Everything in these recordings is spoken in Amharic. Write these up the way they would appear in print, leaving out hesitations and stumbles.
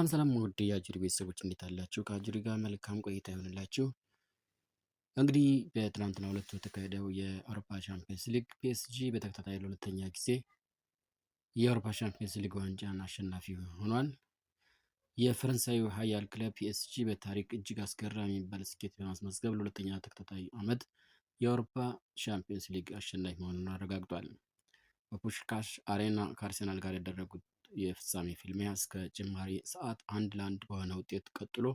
ሰላም ውድ የአጁሪ ቤተሰቦች እንዴት አላችሁ? ከአጁሪ ጋር መልካም ቆይታ ይሆንላችሁ። እንግዲህ በትናንትናው ዕለት የተካሄደው የአውሮፓ ቻምፒየንስ ሊግ ፒኤስጂ በተከታታይ ለሁለተኛ ጊዜ የአውሮፓ ቻምፒየንስ ሊግ ዋንጫን አሸናፊ ሆኗል። የፈረንሳዩ ኃያል ክለብ ፒኤስጂ በታሪክ እጅግ አስገራሚ የሚባል ስኬት በማስመዝገብ ለሁለተኛ ተከታታይ ዓመት የአውሮፓ ቻምፒየንስ ሊግ አሸናፊ መሆኑን አረጋግጧል። በፑሽካሽ አሬና ከአርሰናል ጋር ያደረጉት የፍጻሜ ፍልሚያ እስከ ጭማሪ ሰዓት 1-1 በሆነ ውጤት ቀጥሎ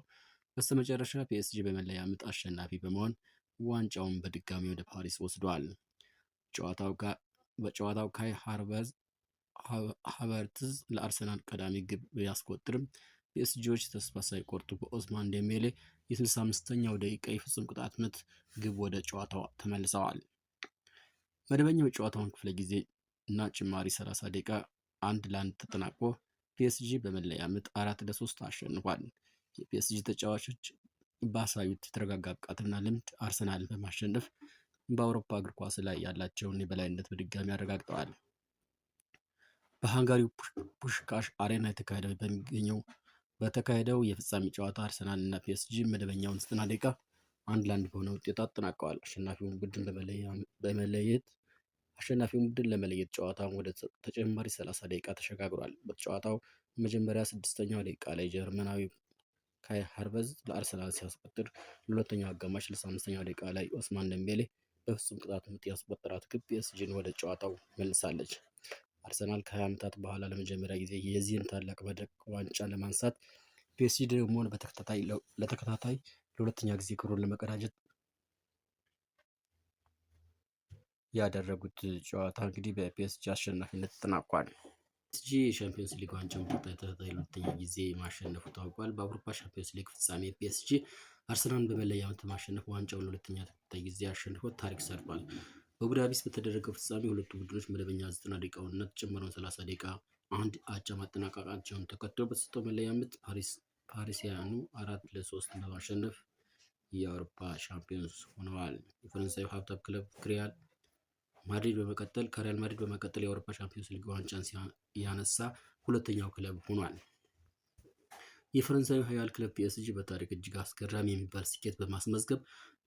በስተመጨረሻ ፒኤስጂ በመለያ ምት አሸናፊ በመሆን ዋንጫውን በድጋሚ ወደ ፓሪስ ወስዷል። በጨዋታው ካይ ሃቨርትዝ ለአርሰናል ቀዳሚ ግብ ቢያስቆጥርም ፒኤስጂዎች ተስፋ ሳይቆርጡ በኦስማን ዴምቤሌ የ65ኛው ደቂቃ የፍጹም ቅጣት ምት ግብ ወደ ጨዋታው ተመልሰዋል። መደበኛው የጨዋታውን ክፍለ ጊዜ እና ጭማሪ 30 ደቂቃ 1-1 ተጠናቆ ፒኤስጂ በመለያ ምት 4-3 አሸንፏል። የፒኤስጂ ተጫዋቾች ባሳዩት የተረጋጋ ብቃትና ልምድ አርሰናልን በማሸነፍ በአውሮፓ እግር ኳስ ላይ ያላቸውን የበላይነት በድጋሚ አረጋግጠዋል። በሃንጋሪው ፑሽካሽ አሬና በተካሄደው የፍጻሜ ጨዋታ አርሰናል እና ፒኤስጂ መደበኛውን 90 ደቂቃ 1-1 በሆነ ውጤት አጠናቀዋል። አሸናፊውን ቡድን ለመለየት ጨዋታውን ወደ ተጨማሪ 30 ደቂቃ ተሸጋግሯል። በጨዋታው መጀመሪያ 6ኛው ደቂቃ ላይ ጀርመናዊ ካይ ሃቨርትዝ ለአርሰናል ሲያስቆጥር፣ ለሁለተኛው አጋማሽ 65ኛው ደቂቃ ላይ ኦስማን ደምቤሌ በፍጹም ቅጣት ምት ያስቆጠራት ግብ ፒኤስጂን ወደ ጨዋታው መልሳለች። አርሰናል ከ20 ዓመታት በኋላ ለመጀመሪያ ጊዜ የዚህን ታላቅ መድረክ ዋንጫ ለማንሳት ፒኤስጂ ደግሞ ለተከታታይ ለሁለተኛ ጊዜ ክብሩን ለመቀዳጀት ያደረጉት ጨዋታ እንግዲህ በፒኤስጂ አሸናፊነት ተጠናቋል። ፒኤስጂ የሻምፒዮንስ ሊግ ዋንጫውን በተከታታይ ለሁለተኛ ጊዜ ማሸነፉ ታውቋል። በአውሮፓ ሻምፒዮንስ ሊግ ፍጻሜ ፒኤስጂ አርሰናልን በመለያ ምት ማሸነፍ ዋንጫውን ለሁለተኛ ተከታታይ ጊዜ አሸንፎ ታሪክ ሰርቷል። በቡዳፔስት በተደረገው ፍጻሜ ሁለቱ ቡድኖች መደበኛ 90 ደቂቃውንና ተጨማሪውን 30 ደቂቃ አንድ አቻ ማጠናቀቃቸውን ተከትሎ በተሰጠው መለያ ምት ፓሪሲያኑ 4-3 በማሸነፍ የአውሮፓ ሻምፒዮንስ ሆነዋል። የፈረንሳዩ ሀብታም ክለብ ከሪያል ማድሪድ በመቀጠል የአውሮፓ ቻምፒዮንስ ሊግ ዋንጫን ያነሳ ሁለተኛው ክለብ ሆኗል። የፈረንሳዩ ኃያል ክለብ ፒኤስጂ በታሪክ እጅግ አስገራሚ የሚባል ስኬት በማስመዝገብ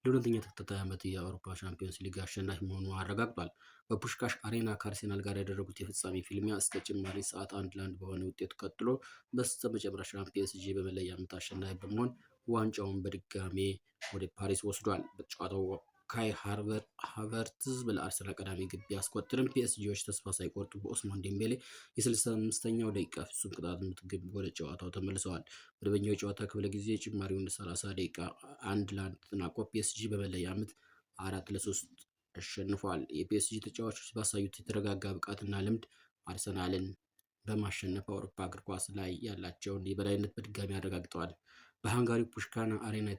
ለሁለተኛ ተከታታይ ዓመት የአውሮፓ ቻምፒዮንስ ሊግ አሸናፊ መሆኑን አረጋግጧል። በፑሽካሽ አሬና ከአርሰናል ጋር ያደረጉት የፍጻሜ ፍልሚያ እስከ ጭማሪ ሰዓት 1-1 በሆነ ውጤት ቀጥሎ በስተመጨረሻ ፒኤስጂ በመለያ ምት አሸናፊ በመሆን ዋንጫውን በድጋሜ ወደ ፓሪስ ወስዷል። በጨዋታው ካይ ሃቨርትዝ ለአርሰናል ቀዳሚ ግብ ቢያስቆጥርም ፒኤስጂዎች ተስፋ ሳይቆርጡ በኦስማን ዴምቤሌ የ65ኛው ደቂቃ ፍጹም ቅጣት ምት ግብ ወደ ጨዋታው ተመልሰዋል። መደበኛው የጨዋታ ክፍለ ጊዜ ጭማሪውን 30 ደቂቃ 1-1 ተጠናቆ ፒኤስጂ በመለያ ምት 4-3 አሸንፏል። የፒኤስጂ ተጫዋቾች ባሳዩት የተረጋጋ ብቃትና ልምድ አርሰናልን በማሸነፍ አውሮፓ እግር ኳስ ላይ ያላቸውን የበላይነት በድጋሚ አረጋግጠዋል። በሃንጋሪው ፑሽካሽ አሬና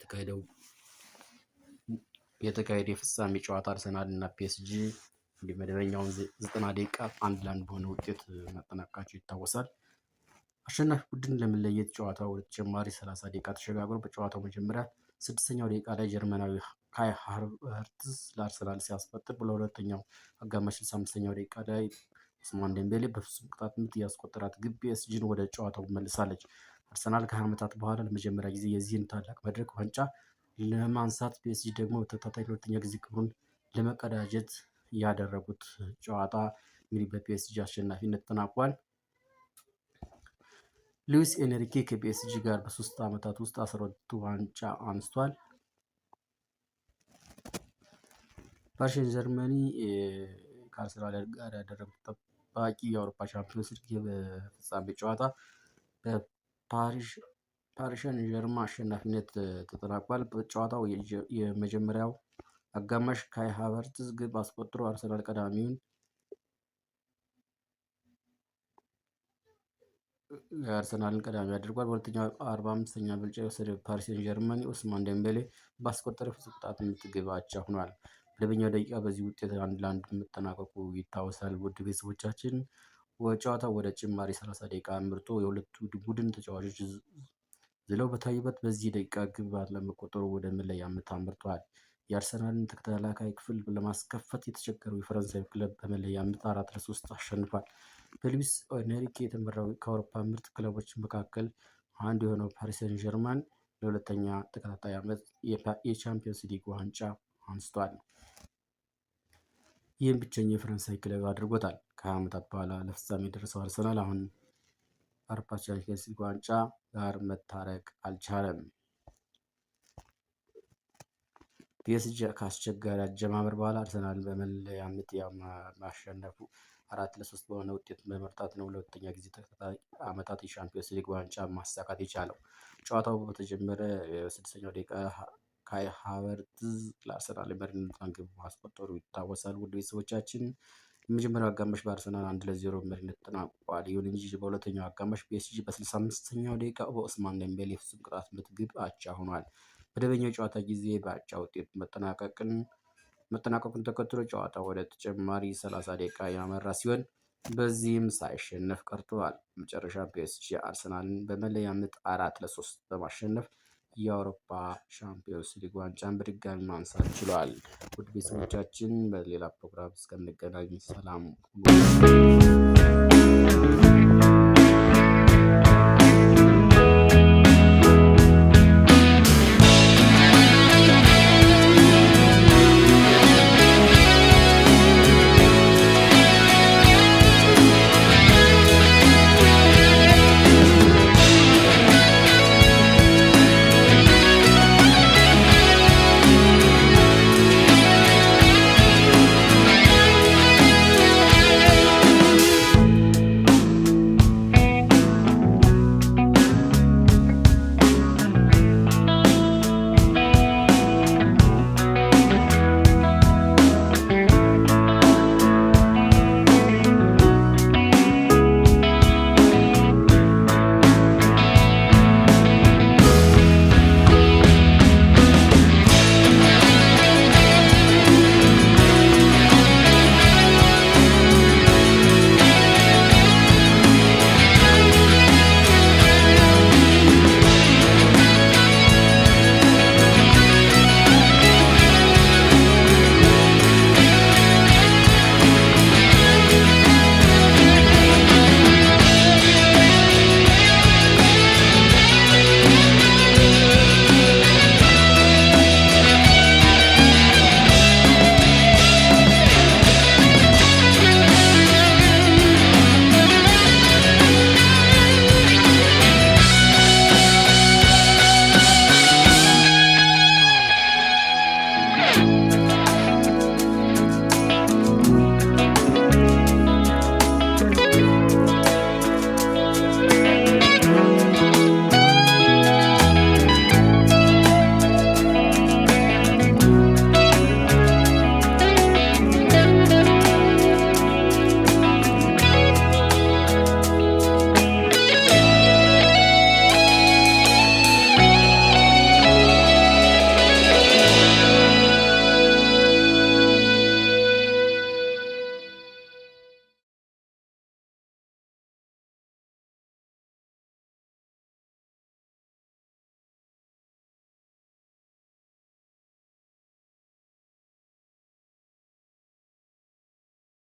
የተካሄደ የፍጻሜ ጨዋታ አርሰናል እና ፒኤስጂ መደበኛውን 90 ደቂቃ 1-1 በሆነ ውጤት ማጠናቀቃቸው ይታወሳል። አሸናፊ ቡድን ለመለየት ጨዋታው ወደ ተጨማሪ 30 ደቂቃ ተሸጋግሮ በጨዋታው መጀመሪያ 6ኛው ደቂቃ ላይ ጀርመናዊ ካይ ሃቨርትዝ ለአርሰናል ሲያስቆጥር፣ ለሁለተኛው አጋማሽ 65ኛው ደቂቃ ላይ ኦስማን ዴምቤሌ በፍጹም ቅጣት ምት ያስቆጠራት ግብ ፒኤስጂን ወደ ጨዋታው መልሳለች። አርሰናል ከ20 ዓመታት በኋላ ለመጀመሪያ ጊዜ የዚህን ታላቅ መድረክ ዋንጫ ለማንሳት ፒኤስጂ ደግሞ በተከታታይ ለሁለተኛ ጊዜ ክብሩን ለመቀዳጀት ያደረጉት ጨዋታ እንግዲህ በፒኤስጂ አሸናፊነት ተጠናቋል። ሉዊስ ኤንሪኬ ከፒኤስጂ ጋር በ3 ዓመታት ውስጥ 12 ዋንጫ አንስቷል። ፓሪስ ሴን ዠርመን ከአርሰናል ጋር ያደረጉት ጠባቂ የአውሮፓ ቻምፒዮንስ ሊግ የፍጻሜ ጨዋታ በፓሪስ ሴን ዠርመን አሸናፊነት ተጠናቋል። በጨዋታው የመጀመሪያው አጋማሽ ካይ ሃቨርትዝ ግብ አስቆጥሮ አርሰናል ቀዳሚ አድርጓል። በሁለተኛው 45ኛ ብልጫ የወሰደ ፓሪስ ሴን ዠርመን ኦስማን ዴምቤሌ ባስቆጠረው ፍጹም ቅጣት ምት ግብ አቻ ሆኗል። መደበኛው ደቂቃ በዚህ ውጤት 1-1 መጠናቀቁ ይታወሳል። ውድ ቤተሰቦቻችን ጨዋታው ወደ ጭማሪ 30 ደቂቃ አምርቶ የሁለቱ ቡድን ተጫዋቾች ዝለው በታዩበት በዚህ ደቂቃ ግብ ባለመቆጠሩ ወደ መለያ ምት አምርተዋል። የአርሰናልን ተከላካይ ክፍል ለማስከፈት የተቸገረው የፈረንሳይ ክለብ በመለያ ምት 4-3 አሸንፏል። በሉዊስ ኤንሪኬ የተመራው ከአውሮፓ ምርጥ ክለቦች መካከል አንዱ የሆነው ፓሪስ ሰን ዠርማን ለሁለተኛ ተከታታይ ዓመት የቻምፒየንስ ሊግ ዋንጫ አንስቷል። ይህም ብቸኛ የፈረንሳይ ክለብ አድርጎታል። ከ20 ዓመታት በኋላ ለፍጻሜ የደረሰው አርሰናል አሁን አውሮፓ ቻምፒየንስ ሊግ ዋንጫ ጋር መታረቅ አልቻለም። ፒኤስጂ ከአስቸጋሪ አጀማመር በኋላ አርሰናል በመለያ ምት ማሸነፉ 4-3 በሆነ ውጤት በመርታት ነው ለሁለተኛ ጊዜ ተከታታይ ዓመታት የቻምፒየንስ ሊግ ዋንጫ ማሳካት የቻለው። ጨዋታው በተጀመረ የ6ኛው ደቂቃ ካይ ሃቨርትዝ ለአርሰናል የመሪነቱን ግብ ማስቆጠሩ ይታወሳል። ውድ ቤተሰቦቻችን የመጀመሪያው አጋማሽ በአርሰናል 1-0 መሪነት ተጠናቋል። ይሁን እንጂ በሁለተኛው አጋማሽ ፒኤስጂ በ65ኛው ደቂቃ በኦስማን ዴምቤሌ የፍጹም ቅጣት ምት ግብ አቻ ሆኗል። መደበኛው ጨዋታ ጊዜ በአቻ ውጤት መጠናቀቁን ተከትሎ ጨዋታው ወደ ተጨማሪ 30 ደቂቃ ያመራ ሲሆን በዚህም ሳይሸነፍ ቀርቷል። መጨረሻ ፒኤስጂ አርሰናልን በመለያ ምት 4-3 በማሸነፍ የአውሮፓ ቻምፒየንስ ሊግ ዋንጫን በድጋሚ ማንሳት ችሏል። ውድ ቤተሰቦቻችን በሌላ ፕሮግራም እስከምንገናኝ ሰላም ሁኑ።